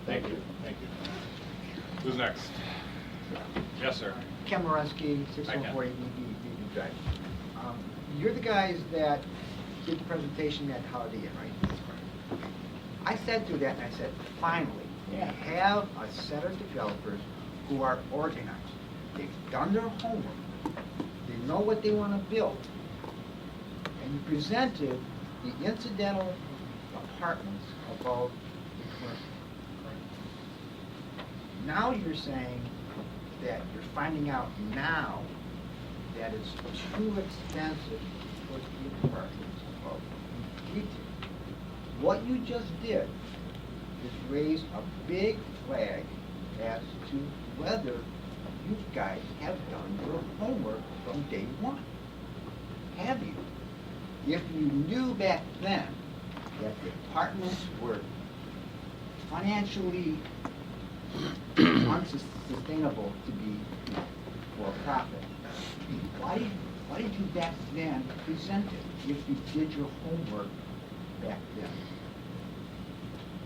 Thank you. Who's next? Yes, sir. Ken Morenski, Hi, Ken. 614 BB Drive. You're the guys that did the presentation at Holiday Inn, right? I sat through that and I said, finally, we have a set of developers who are organized. They've done their homework. They know what they want to build. And you presented the incidental apartments above the commercial. Now you're saying that you're finding out now that it's too expensive to put the apartments above retail. What you just did is raise a big flag as to whether you guys have done your homework from day one. Have you? If you knew back then that the apartments were financially unsustainable to be for a profit, why did you back then present it if you did your homework back then?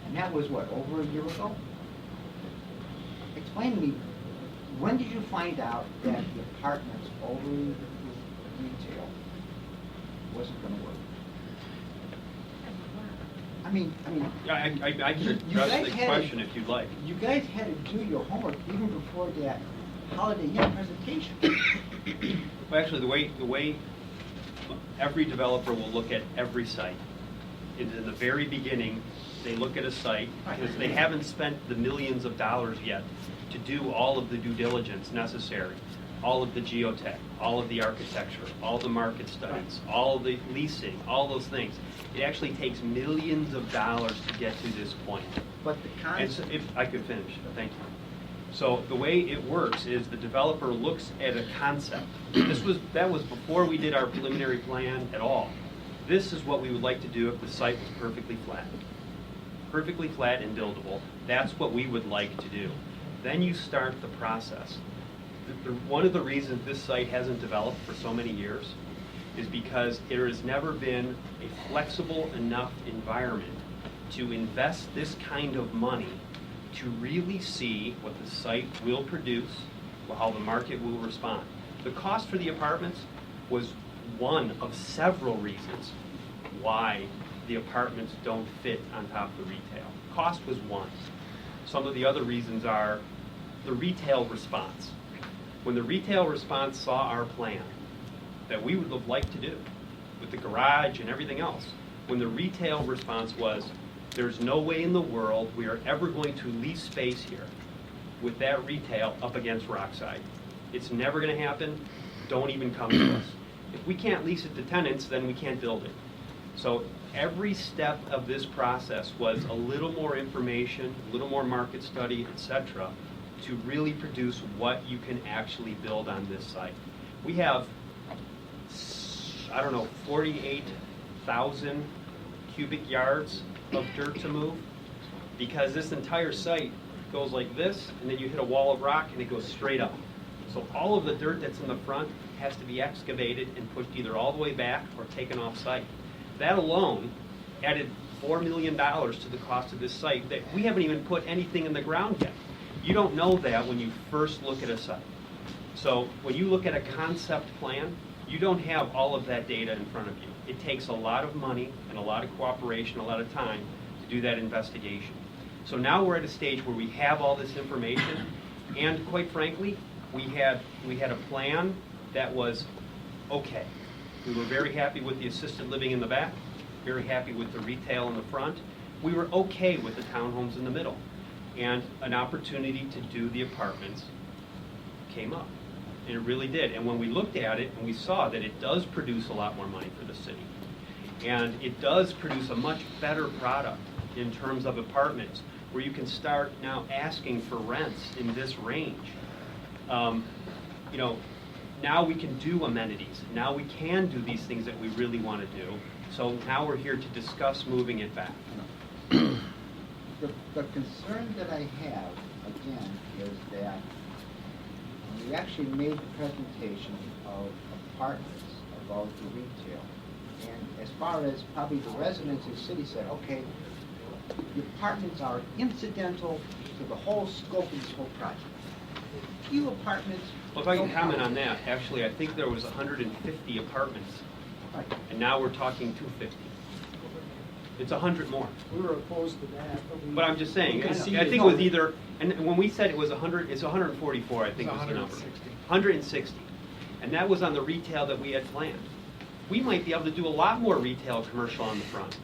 And that was what, over a year ago? Explain to me, when did you find out that the apartments over retail wasn't going to work? I mean, I can address the question if you'd like. You guys had to do your homework even before that Holiday Inn presentation. Well, actually, the way every developer will look at every site is in the very beginning, they look at a site because they haven't spent the millions of dollars yet to do all of the due diligence necessary, all of the geotech, all of the architecture, all the market studies, all the leasing, all those things. It actually takes millions of dollars to get to this point. But the And so concept... if I could finish, thank you. So the way it works is the developer looks at a concept. That was before we did our preliminary plan at all. This is what we would like to do if the site was perfectly flat. Perfectly flat and buildable. That's what we would like to do. Then you start the process. One of the reasons this site hasn't developed for so many years is because there has never been a flexible enough environment to invest this kind of money to really see what the site will produce, how the market will respond. The cost for the apartments was one of several reasons why the apartments don't fit on top of the retail. Cost was one. Some of the other reasons are the retail response. When the retail response saw our plan that we would have liked to do with the garage and everything else, when the retail response was, there's no way in the world we are ever going to lease space here with that retail up against Rockside. It's never going to happen. Don't even come to us. If we can't lease it to tenants, then we can't build it. So every step of this process was a little more information, a little more market study, etc., to really produce what you can actually build on this site. We have, 48,000 cubic yards of dirt to move, because this entire site goes like this, and then you hit a wall of rock and it goes straight up. So all of the dirt that's in the front has to be excavated and pushed either all the way back or taken off site. That alone added $4 million to the cost of this site that we haven't even put anything in the ground yet. You don't know that when you first look at a site. So when you look at a concept plan, you don't have all of that data in front of you. It takes a lot of money and a lot of cooperation, a lot of time to do that investigation. So now we're at a stage where we have all this information, and quite frankly, we had a plan that was okay. We were very happy with the assisted living in the back, very happy with the retail in the front. We were okay with the townhomes in the middle. And an opportunity to do the apartments came up. And it really did. And when we looked at it and we saw that it does produce a lot more money for the city, and it does produce a much better product in terms of apartments, where you can start now asking for rents in this range. Now we can do amenities. Now we can do these things that we really want to do. So now we're here to discuss moving it back. The concern that I have, again, is that when we actually made the presentation of apartments above the retail, and as far as probably the residents of the city said, okay, the apartments are incidental to the whole scope of this whole project. Few apartments. Well, if I can no comment problem. on that, actually, I think there was 150 apartments, Right. and now we're talking 250. It's 100 more. We were opposed to that, but we. But I'm just saying, we I conceded. think it was either, and when we said it was 100, it's 144, I think It's was the number. 160. 160. And that was on the retail that we had planned. We might be able to do a lot more retail commercial on the front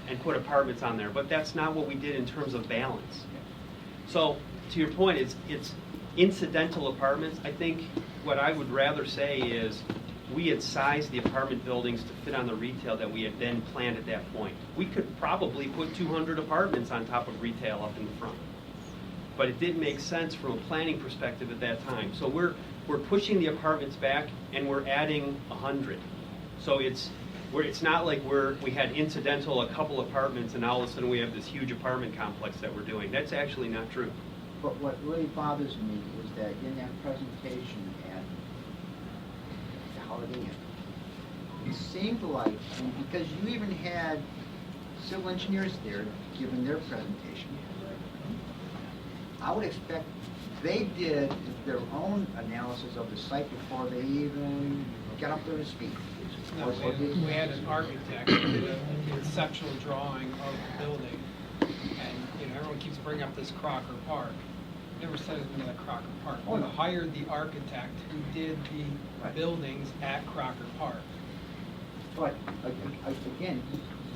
and put apartments on there, but that's not what we did in terms of balance. So, to your point, it's incidental apartments. I think what I would rather say is we had sized the apartment buildings to fit on the retail that we had then planned at that point. We could probably put 200 apartments on top of retail up in the front. But it didn't make sense from a planning perspective at that time. So we're pushing the apartments back and we're adding 100. So it's not like we had incidental a couple apartments and all of a sudden we have this huge apartment complex that we're doing. That's actually not true. But what really bothers me is that in that presentation at the Holiday Inn, it seemed like, and because you even had civil engineers there giving their presentation, I would expect they did their own analysis of the site before they even got up there to speak. No, we had an architect who did a conceptual drawing of the building, and, you know, everyone keeps bringing up this Crocker Park. Never said it was gonna be like Crocker Park. Oh, We no. hired the architect who did the Right. buildings at Crocker Park. But again,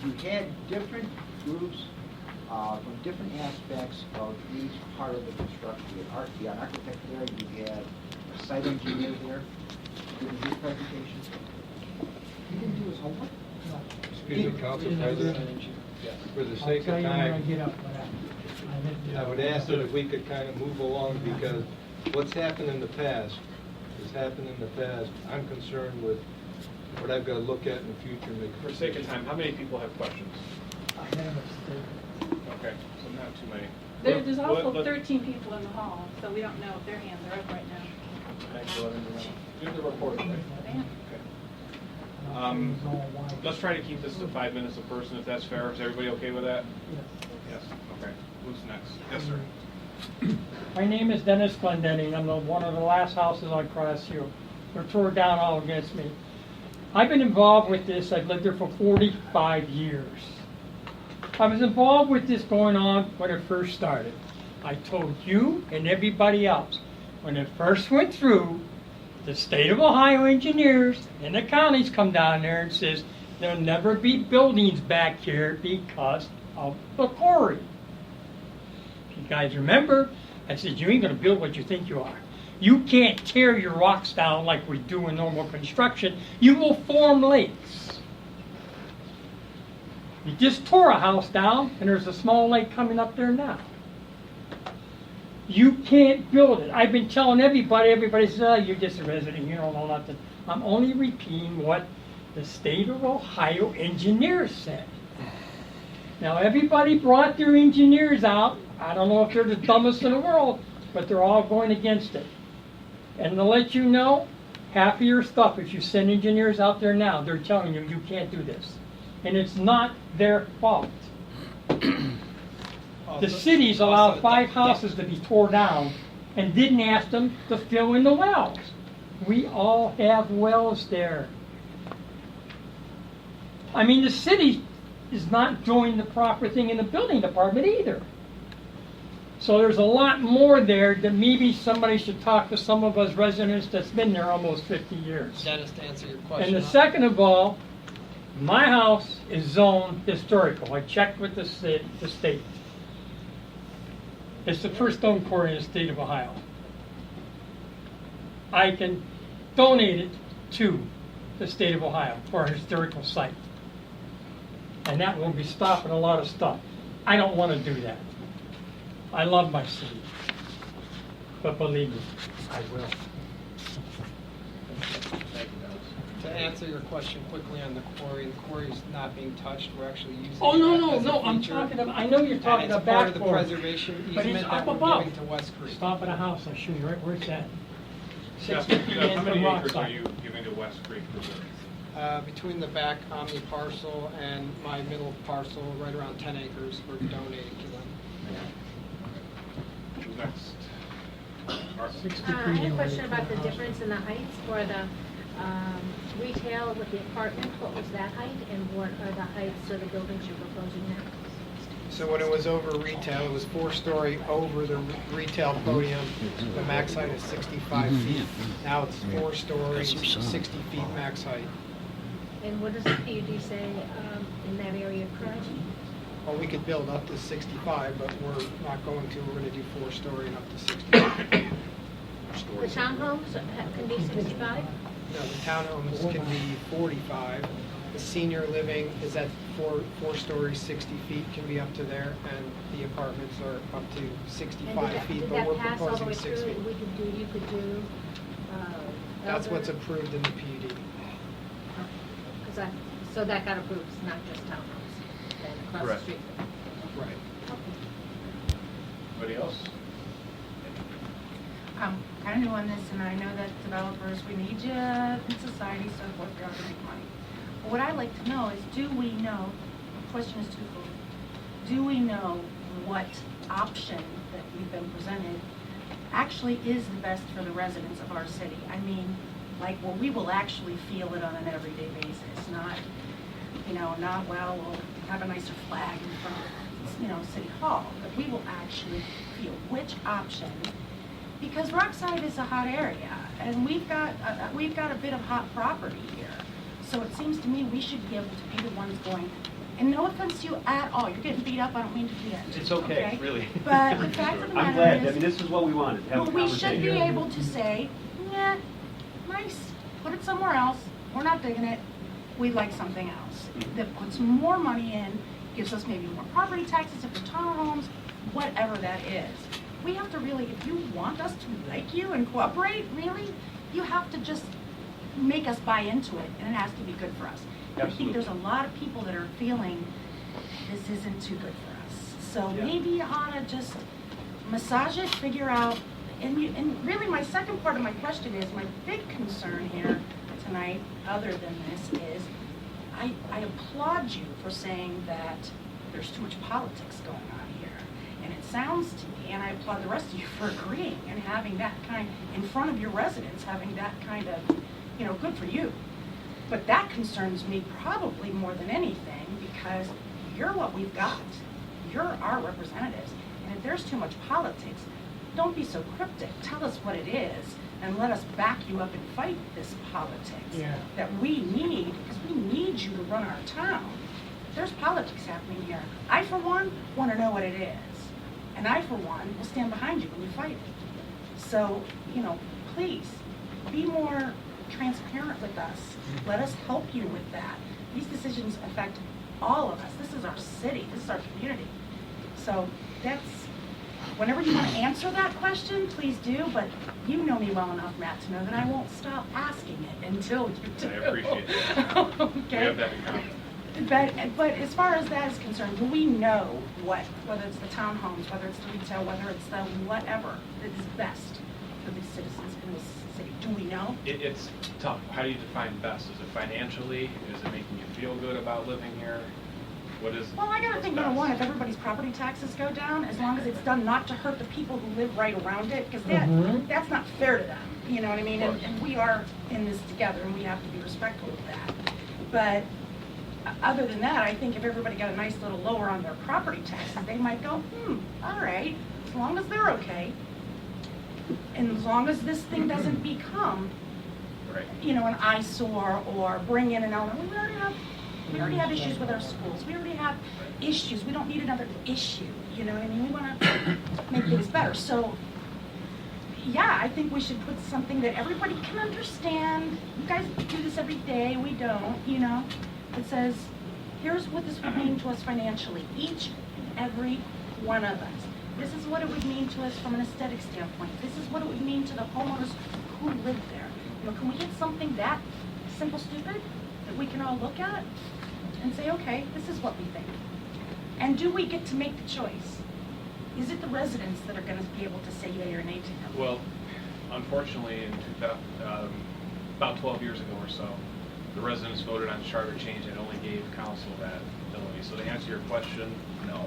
you had different groups from different aspects of each part of the construction. You had an architect there, you had a site engineer there, giving his presentation. He didn't do his homework. Excuse me, Council President, for the sake of time, I would ask that if we could kind of move along, because what's happened in the past has happened in the past. I'm concerned with what I've got to look at in the future. and make- For sake of time, how many people have questions? Okay, so not too many. There's also Let- 13 people in the hall, so we don't know if their hands are up right now. Thanks for letting me know. You're the reporter, right? Damn. Let's try to keep this to 5 minutes a person, if that's fair. Is everybody okay with that? Yes. Okay. Who's next? Yes, sir. My name is Dennis Glendenning. I'm one of the last houses on Cross Hill. They're tore down all against me. I've been involved with this. I've lived there for 45 years. I was involved with this going on when it first started. I told you and everybody else, when it first went through, the state of Ohio engineers and the counties come down there and says, there'll never be buildings back here because of the quarry. If you guys remember, I said, you ain't gonna build what you think you are. You can't tear your rocks down like we do in normal construction. You will form lakes. You just tore a house down and there's a small lake coming up there now. You can't build it. I've been telling everybody says, oh, you're just a resident, you don't know nothing. I'm only repeating what the state of Ohio engineers said. Now, everybody brought their engineers out. I don't know if they're the dumbest in the world, but they're all going against it. And to let you know, half of your stuff, if you send engineers out there now, they're telling you, you can't do this. And it's not their fault. The cities allowed 5 houses to be tore down and didn't ask them to fill in the wells. We all have wells there. I mean, the city is not doing the proper thing in the building department either. So there's a lot more there that maybe somebody should talk to some of us residents that's been there almost 50 years. Dennis, to answer your question. And the second of all, my house is zoned historical. I checked with the state. It's the first stone quarry in the state of Ohio. I can donate it to the state of Ohio for a historical site. And that will be stopping a lot of stuff. I don't want to do that. I love my city. But believe me, I will. To answer your question quickly on the quarry is not being touched. We're actually using Oh, it no, as a I'm feature. talking about, I know you're talking And about it's part of the back forth. preservation But it's easement that up we're above. giving to West Creek. Stop at a house, I'll show you right where it's at. Jeff, 650 how in many from acres are Rockside. you giving to West Creek Preserve? Between the back Omni parcel and my middle parcel, right around 10 acres, we're donating to them. Who's next? Martha? 60 I had a question about the difference in the heights for the retail with the apartment. What was that height, and what are the heights of the buildings you're proposing now? So when it was over retail, it was 4-story over the retail podium. The max height is 65 feet. Now it's 4 stories, 60 feet max height. And what does the PUD say in that area currently? Well, we could build up to 65, but we're not going to. We're going to do 4-story and up to 65. The townhomes can be 65? No, the townhomes can be 45. The senior living is at 4 stories, 60 feet, can be up to there, and the apartments are up to 65 feet, Did but that we're pass all the proposing way 6 through? feet. You could do. That's elder? what's approved in the PUD. So that got approved, it's not just townhomes, then across the Correct. street. Right. Okay. Anybody else? I'm kind of new on this, and I know that developers, we need you in society, so forth, you're out to make money. But what I'd like to know is, do we know, the question is twofold, do we know what option that we've been presented actually is the best for the residents of our city? I mean, like, where we will actually feel it on an everyday basis, not, well, we'll have a nicer flag in front of, City Hall, but we will actually feel which option. Because Rockside is a hot area, and we've got a bit of hot property here. So it seems to me we should be able to be the ones going, and no offense to you at all, you're getting beat up, I don't mean to do that. It's okay, really. But the fact of the I'm matter glad, is, I mean, this is what we wanted, to have a well, we conversation. should be able to say, yeah, nice, put it somewhere else, we're not digging it, we'd like something else. That puts more money in, gives us maybe more property taxes if we're townhomes, whatever that is. We have to really, if you want us to like you and cooperate, really, you have to just make us buy into it, and it has to be good for us. I think Absolutely. there's a lot of people that are feeling this isn't too good for us. So Yeah. maybe you ought to just massage it, figure out, and really my second part of my question is, my big concern here tonight, other than this, is I applaud you for saying that there's too much politics going on here. And it sounds to me, and I applaud the rest of you for agreeing and having that kind, in front of your residents, having that kind of, good for you. But that concerns me probably more than anything, because you're what we've got. You're our representatives. And if there's too much politics, don't be so cryptic. Tell us what it is, and let us back you up and fight this politics that we need, because we need you to run our town. There's politics happening here. I, for one, want to know what it is. And I, for one, will stand behind you when you fight it. So, please, be more transparent with us. Let us help you with that. These decisions affect all of us. This is our city. This is our community. So that's, whenever you want to answer that question, please do, but you know me well enough, Matt, to know that I won't stop asking it until you do. I appreciate that. We Okay? have that in common. But as far as that is concerned, do we know whether it's the townhomes, whether it's the retail, whether it's the whatever, that is best for the citizens in this city? Do we know? It's tough. How do you define best? Is it financially? Is it making you feel good about living here? What is? Well, I gotta what's think, best? number one, if everybody's property taxes go down, as long as it's done not to hurt the people who live right around it, because that's not fair to them, you know what I mean? Of course. And we are in this together, and we have to be respectful of that. But other than that, I think if everybody got a nice little lower on their property taxes, they might go, all right, as long as they're okay, and as long as this thing doesn't become, Right. an eyesore or bring in an element. We already have issues with our schools. We already have issues. We don't need another issue. You know what I mean? We want to make things better. So, yeah, I think we should put something that everybody can understand. You guys do this every day. We don't, It says, here's what this would mean to us financially. Each and every one of us. This is what it would mean to us from an aesthetic standpoint. This is what it would mean to the homeowners who live there. Can we get something that simple, stupid, that we can all look at and say, okay, this is what we think? And do we get to make the choice? Is it the residents that are going to be able to say yea or nay to them? Well, unfortunately, in about 12 years ago or so, the residents voted on charter change and only gave council that ability. So to answer your question, no.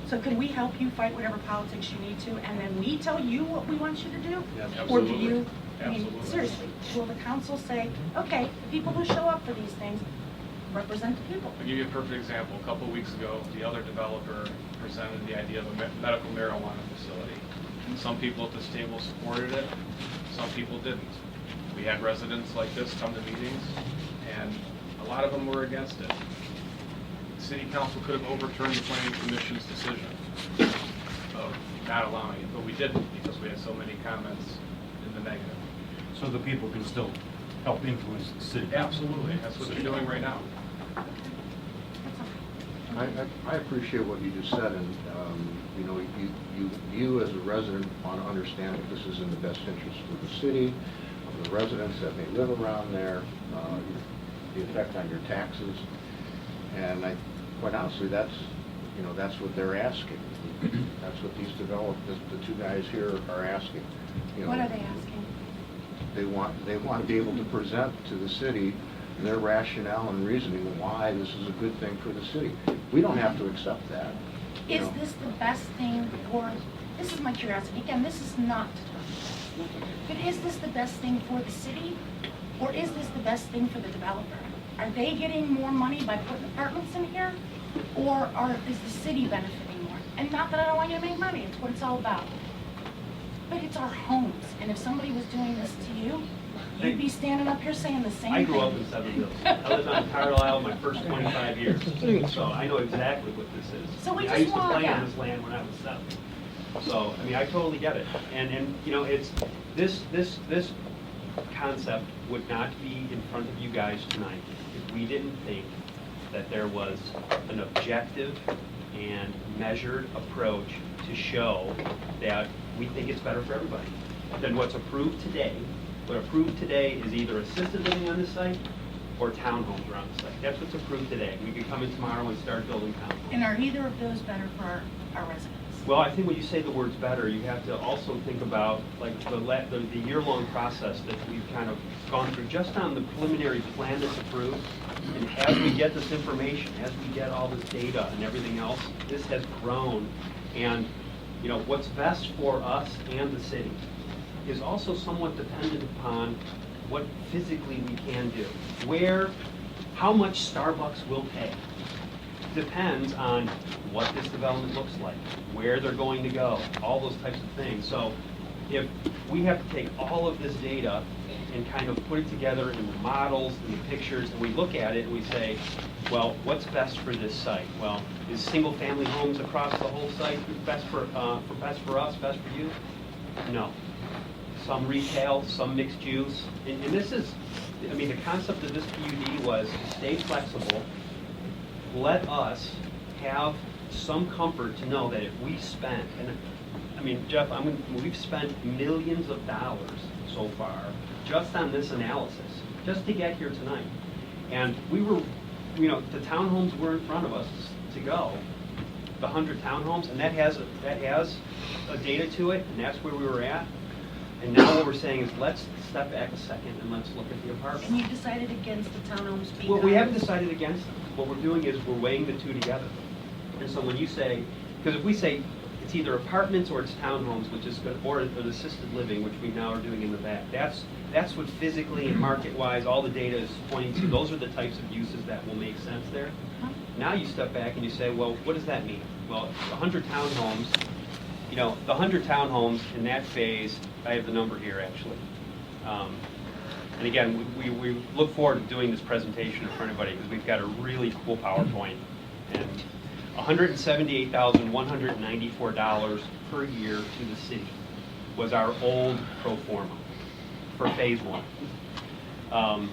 So can we help you fight whatever politics you need to, and then we tell you what we want you to do? Yes, Or do absolutely. you, I mean, Absolutely. seriously, will the council say, okay, the people who show up for these things represent the people? I'll give you a perfect example. A couple of weeks ago, the other developer presented the idea of a medical marijuana facility. Some people at this table supported it, some people didn't. We had residents like this come to meetings, and a lot of them were against it. City council could have overturned the planning commission's decision of not allowing it, but we didn't because we had so many comments in the negative. So the people can still help influence the city. Absolutely, that's what they're doing right now. I appreciate what you just said, and, you know, you as a resident want to understand that this is in the best interest of the city, of the residents that may live around there, the effect on your taxes, and quite honestly, that's what they're asking. That's what these the two guys here are asking. You know, What are they asking? They want to be able to present to the city their rationale and reasoning why this is a good thing for the city. We don't have to accept that. you Is know. this the best thing for, this is my curiosity, again, this is not to talk about, but is this the best thing for the city, or is this the best thing for the developer? Are they getting more money by putting apartments in here, or is the city benefiting more? And not that I don't want you to make money, it's what it's all about. But it's our homes, and if somebody was doing this to you, you'd be standing up here saying the same thing. I grew up in Seven Hills. I lived on Carlisle my first 25 years, so I know exactly what this is. So we I used just to want- play yeah. on this land when I was 7. So, I mean, I totally get it. And you know, it's, this concept would not be in front of you guys tonight if we didn't think that there was an objective and measured approach to show that we think it's better for everybody than what's approved today. What approved today is either assisted living on the site or townhomes are on the site. That's what's approved today. We could come in tomorrow and start building townhomes. And are either of those better for our residents? Well, I think when you say the words better, you have to also think about like the year-long process that we've kind of gone through just on the preliminary plan that's approved. And as we get this information, as we get all this data and everything else, this has grown. And, you know, what's best for us and the city is also somewhat dependent upon what physically we can do. How much Starbucks will pay depends on what this development looks like, where they're going to go, all those types of things. So if we have to take all of this data and kind of put it together in the models and the pictures, and we look at it and we say, well, what's best for this site? Well, is single-family homes across the whole site best for us, best for you? No. Some retail, some mixed use. And this is, I mean, the concept of this PUD was to stay flexible, let us have some comfort to know that if we spent, and I mean, Jeff, we've spent millions of dollars so far just on this analysis, just to get here tonight. And we were, you know, the townhomes were in front of us to go, the 100 townhomes, and that has a data to it, and that's where we were at. And now what we're saying is let's step back a second and let's look at the apartments. And you decided against the townhomes because? Well, we haven't decided against them. What we're doing is we're weighing the two together. And so when you say, because if we say it's either apartments or it's townhomes, which is good, or the assisted living, which we now are doing in the back, that's what physically and market-wise all the data is pointing to. Those are the types of uses that will make sense there. Now you step back and you say, well, what does that mean? Well, 100 townhomes, you know, the 100 townhomes in that phase, I have the number here actually. And again, we look forward to doing this presentation in front of everybody because we've got a really cool PowerPoint. And $178,194 per year to the city was our old pro forma for phase 1. Or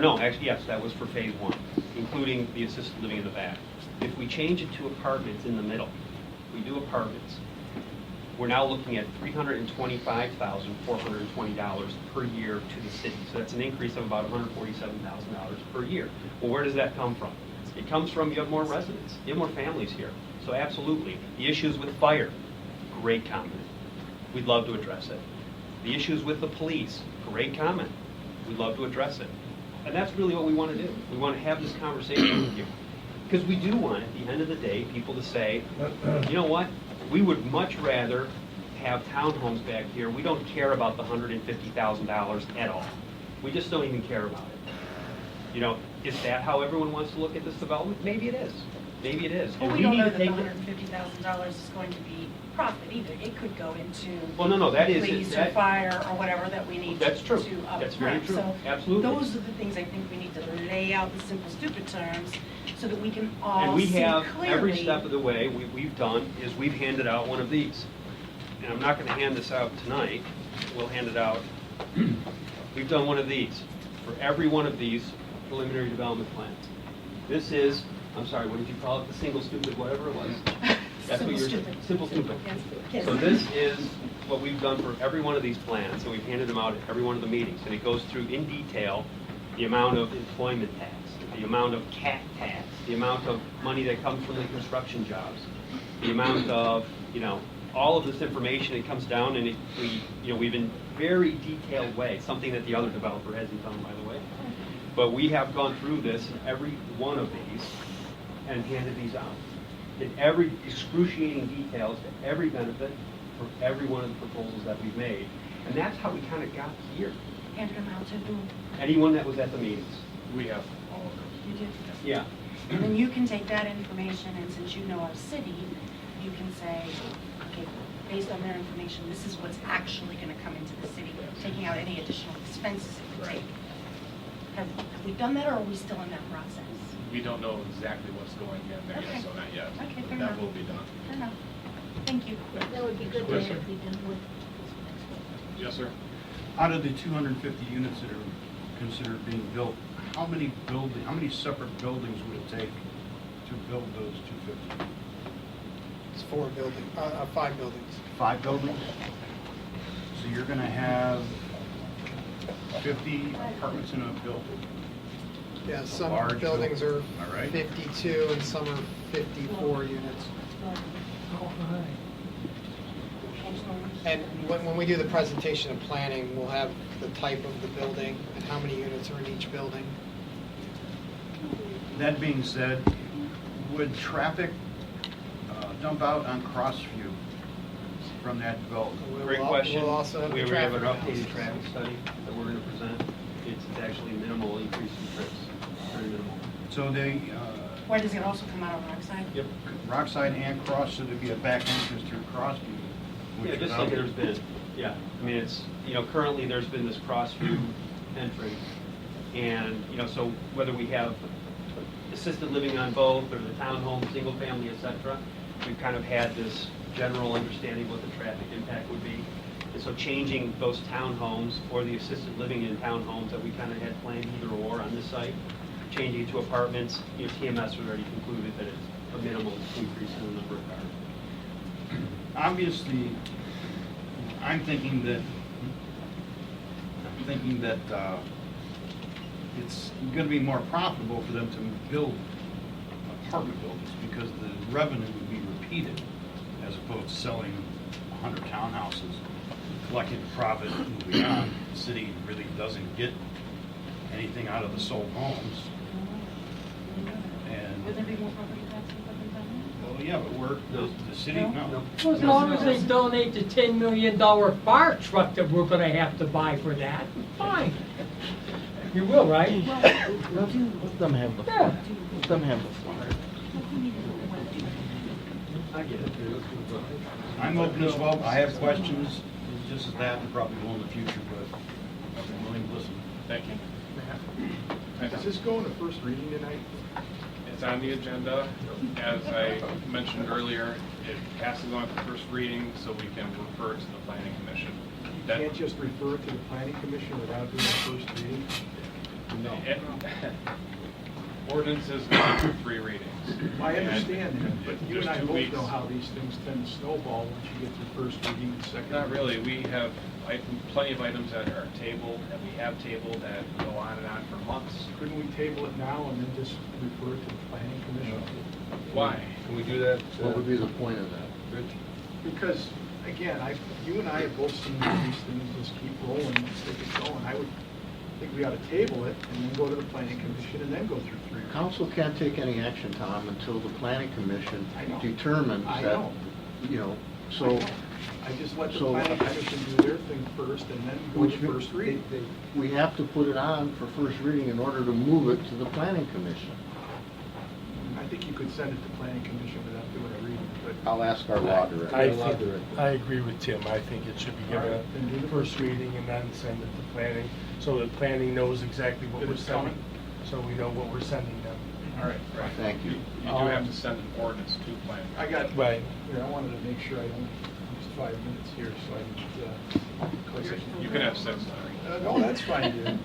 no, actually, yes, that was for phase 1, including the assisted living in the back. If we change it to apartments in the middle, we do apartments, we're now looking at $325,420 per year to the city. So that's an increase of about $147,000 per year. Well, where does that come from? It comes from you have more residents, you have more families here. So absolutely. The issues with fire, great comment. We'd love to address it. The issues with the police, great comment. We'd love to address it. And that's really what we want to do. We want to have this conversation with you. Because we do want, at the end of the day, people to say, you know what? We would much rather have townhomes back here. We don't care about the $150,000 at all. We just don't even care about it. You know, is that how everyone wants to look at this development? Maybe it is. Maybe it is. Well, And we don't need know to that the take it- $150,000 is going to be profit either. It could go into Well, no, that is- police or that- fire or whatever that we need That's true. to up That's very front. true. So Absolutely. those are the things I think we need to lay out the simple, stupid terms so that we can all And we see have, clearly. every step of the way, we've done, is we've handed out one of these. And I'm not going to hand this out tonight. We'll hand it out. We've done one of these for every one of these preliminary development plans. This is, I'm sorry, what did you call it? The single stupid, whatever it was? That's what Simple, you're stupid. Simple stupid. Yes. So this is what we've done for every one of these plans, and we've handed them out at every one of the meetings. And it goes through in detail the amount of employment tax, the amount of cat tax, the amount of money that comes from the construction jobs, the amount of, you know, all of this information. It comes down, and we've in very detailed way, something that the other developer hasn't done, by the way. But we have gone through this in every one of these and handed these out. In every excruciating details to every benefit for every one of the proposals that we've made. And that's how we kind of got here. Handed them out to who? Anyone that was at the meetings. We have all of those. You did. Yeah. And then you can take that information, and since you know our city, you can say, okay, based on their information, this is what's actually gonna come into the city, taking out any additional expenses it would take. Have we done that, or are we still in that process? We don't know exactly what's going in there Okay. yet, so not yet. Okay, But fair that enough. will be done. Fair enough. Thank you. That would be good to Question? have you done with. Yes, sir? Out of the 250 units that are considered being built, how many separate buildings would it take to build those 250? It's 5 buildings. 5 buildings? So you're going to have 50 apartments in a building? Yeah, some Large buildings are all right. 52 and some are 54 units. And when we do the presentation of planning, we'll have the type of the building and how many units are in each building. That being said, would traffic dump out on Crossview from that development? Great question. We'll also have We the have an traffic updated analysis. traffic study that we're going to present. It's actually minimal increase in trips, very minimal. So they, Why does it also come out of Rockside? Yep. Rockside and Cross, so there'd be a back entrance through Crossview. which Yeah, just without- like there's been, yeah. I mean, it's, currently there's been this cross-view entrance. And, so whether we have assisted living on both, or the townhome, single family, et cetera, we've kind of had this general understanding of what the traffic impact would be. And so changing those townhomes or the assisted living in townhomes that we kind of had planned either or on this site, changing it to apartments, TMS has already concluded that it's a minimal increase in the number of cars. Obviously, I'm thinking that it's going to be more profitable for them to build apartment buildings because the revenue would be repeated as opposed to selling 100 townhouses, collecting the profit, and moving on. The city really doesn't get anything out of the sold homes. And, Would there be more property tax in Putnam County? well, yeah, but the city, no. Well, as long as they donate the $10 million fire truck that we're gonna have to buy for that, fine. You will, right? Let them have the Yeah. floor. Let them have the floor. I get it. I'm open as well. I have questions, just as that, and probably will in the future, but I'm willing to listen. Thank you. Does this go in a first reading tonight? It's on the agenda. As I mentioned earlier, it has to go on for first reading so we can refer it to the planning commission. You can't just refer it to the planning commission without doing a first reading? It- Ordinances go through 3 readings. I understand that, but you and I There's 2 both weeks. know how these things tend to snowball once you get through first reading and second. Not really. We have plenty of items that are tabled, that we have tabled, that go on and on for months. Couldn't we table it now and then just refer it to the planning commission? Why? Can we do that? What would be the point of that? Rich? Because, again, you and I have both seen these things just keep rolling, let's get it going. I think we ought to table it and then go to the planning commission and then go through 3 readings. Council can't take any action, Tom, until the planning commission determines I that, know. you know, I so. know. I just let the so- planning commission do their thing first and then go to first reading. We have to put it on for first reading in order to move it to the planning commission. I think you could send it to planning commission without doing a reading, but. I'll ask our law director. I agree with Tim. I think it should be given All right, then do a the first reading and then send it to planning, so that planning knows exactly what That we're it's sending, coming. so we know what we're sending them. All right, right. Thank you. You do have to send an ordinance to planning. I got, Right. here, I wanted to make sure I don't use 5 minutes here, so I didn't, You can have 6, Larry. no, that's fine, dude.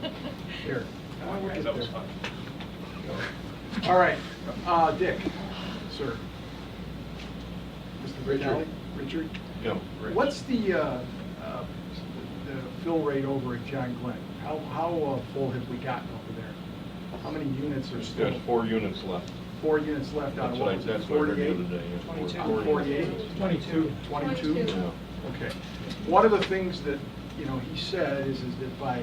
Here. No, we'll get That was there. fun. All right, Dick, sir. Mr. Richard. Richard? No, Rich. What's the fill rate over at John Glenn? How full have we gotten over there? How many units are still? There's 4 units left. 4 units left out of what was it, That's what I heard the 48? other day. yeah. 48? 22. 22? Yeah. Okay. One of the things that, he said is that by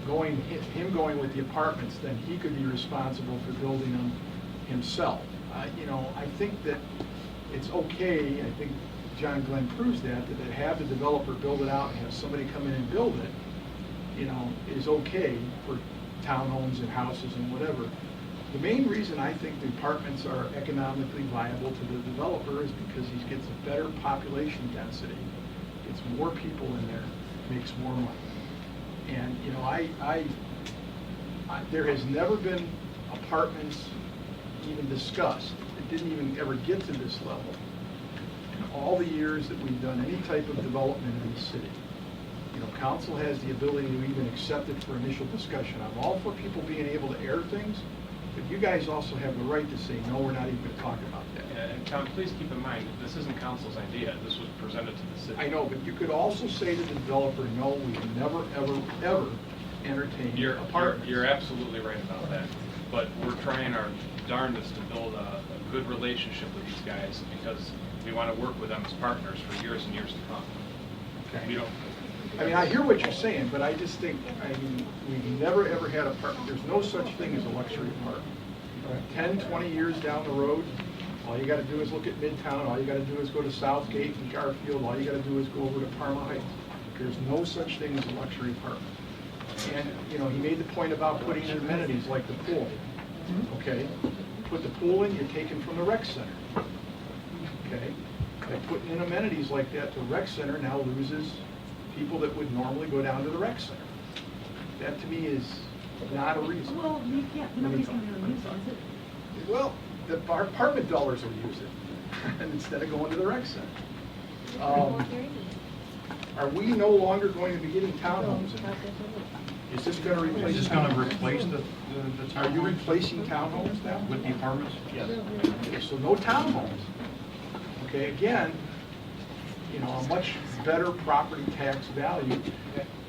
him going with the apartments, then he could be responsible for building them himself. I think that it's okay, I think John Glenn proves that they have the developer build it out and have somebody come in and build it, is okay for townhomes and houses and whatever. The main reason I think the apartments are economically viable to the developer is because he gets a better population density, gets more people in there, makes more money. And, there has never been apartments even discussed. It didn't even ever get to this level in all the years that we've done any type of development in the city. Council has the ability to even accept it for initial discussion. I'm all for people being able to air things, but you guys also have the right to say, no, we're not even going to talk about that. And Tom, please keep in mind, this isn't council's idea. This was presented to the city. I know, but you could also say to the developer, no, we can never, ever, ever entertain apartments. You're absolutely right about that. But we're trying our darndest to build a good relationship with these guys because we want to work with them as partners for years and years to come. Okay. We don't. I hear what you're saying, but I just think, we've never, ever had apartment. There's no such thing as a luxury apartment. 10, 20 years down the road, all you got to do is look at Midtown, all you got to do is go to Southgate and Garfield, all you got to do is go over to Parma Heights. There's no such thing as a luxury apartment. And, he made the point about putting in amenities like the pool. Okay? Put the pool in, you're taken from the rec center. Okay? By putting in amenities like that, the rec center now loses people that would normally go down to the rec center. That to me is not a reason. Well, you can't, nobody's gonna really use it, is it? Well, the apartment dwellers will use it, and instead of going to the rec center. Are we no longer going to be getting townhomes in there? Is this going to replace? Is this going to replace the Are you replacing townhomes now? with the apartments? Yes. Okay, so no townhomes. Okay, again, a much better property tax value,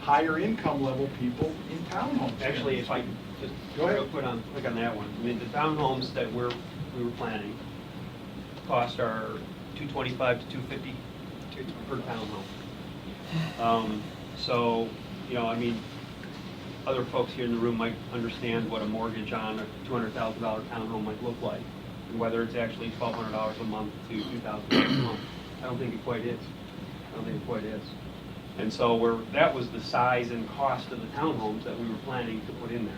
higher income level people in townhomes. Actually, if I could just Go ahead. real quick on that one. I mean, the townhomes that we were planning cost are $225 to $250 per townhome. So, other folks here in the room might understand what a mortgage on a $200,000 townhome might look like, and whether it's actually $1,200 a month to $2,000 a month. I don't think it quite is. And so that was the size and cost of the townhomes that we were planning to put in there.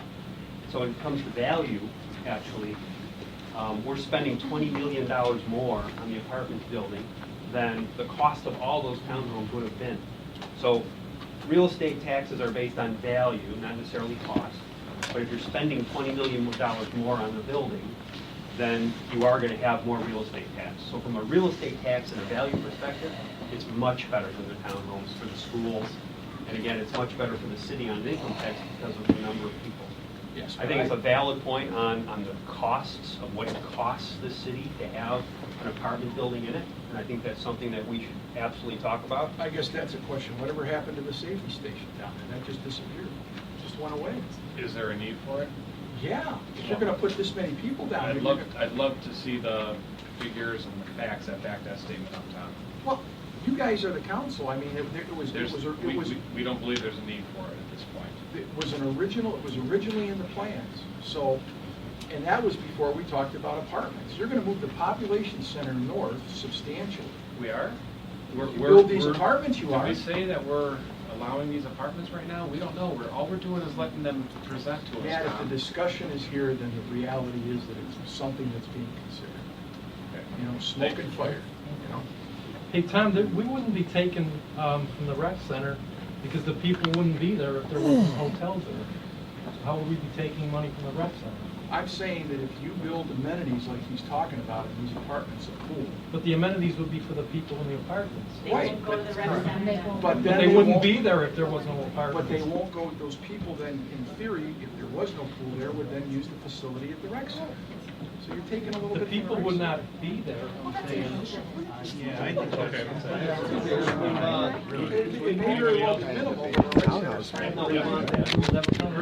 So when it comes to value, actually, we're spending $20 million more on the apartment building than the cost of all those townhomes would have been. So real estate taxes are based on value, not necessarily cost. But if you're spending $20 million more on the building, then you are going to have more real estate tax. So from a real estate tax and a value perspective, it's much better than the townhomes for the schools. And again, it's much better for the city on income tax because of the number of people. Yes, I think it's a valid point on the costs of what it costs the city to have an apartment building in it. And I think that's something that we should absolutely talk about. I guess that's a question. Whatever happened to the safety station down there? That just disappeared. Just went away. Is there a need for it? Yeah, if you're going to put this many people down there. I'd love to see the figures and the facts that back that statement up top. Well, You guys are the council, I mean, it was, We don't believe there's a need for it at this point. it was originally in the plans, so, and that was before we talked about apartments. You're gonna move the population center north substantially. We are? You build these apartments, you Did are. we say that we're allowing these apartments right now? We don't know. All we're doing is letting them present to us. Matt, if Tom. the discussion is here, then the reality is that it's something that's being considered. You know, smoke and fire, you know? Hey, Tom, we wouldn't be taking from the rec center because the people wouldn't be there if there wasn't hotels there. So how would we be taking money from the rec center? I'm saying that if you build amenities like he's talking about in these apartments, a pool. But the amenities would be for the people in the apartments. They won't go to the rec center. But But then they wouldn't won't- be there if there was no But apartments. they won't go, those people then, in theory, if there was no pool there, would then use the facility at the rec center. So you're taking a little The bit from people rec would center. not be there. I'm saying. Yeah, I think that's. It may very well be minimal, but the rec center's No, we want that. We'll never come.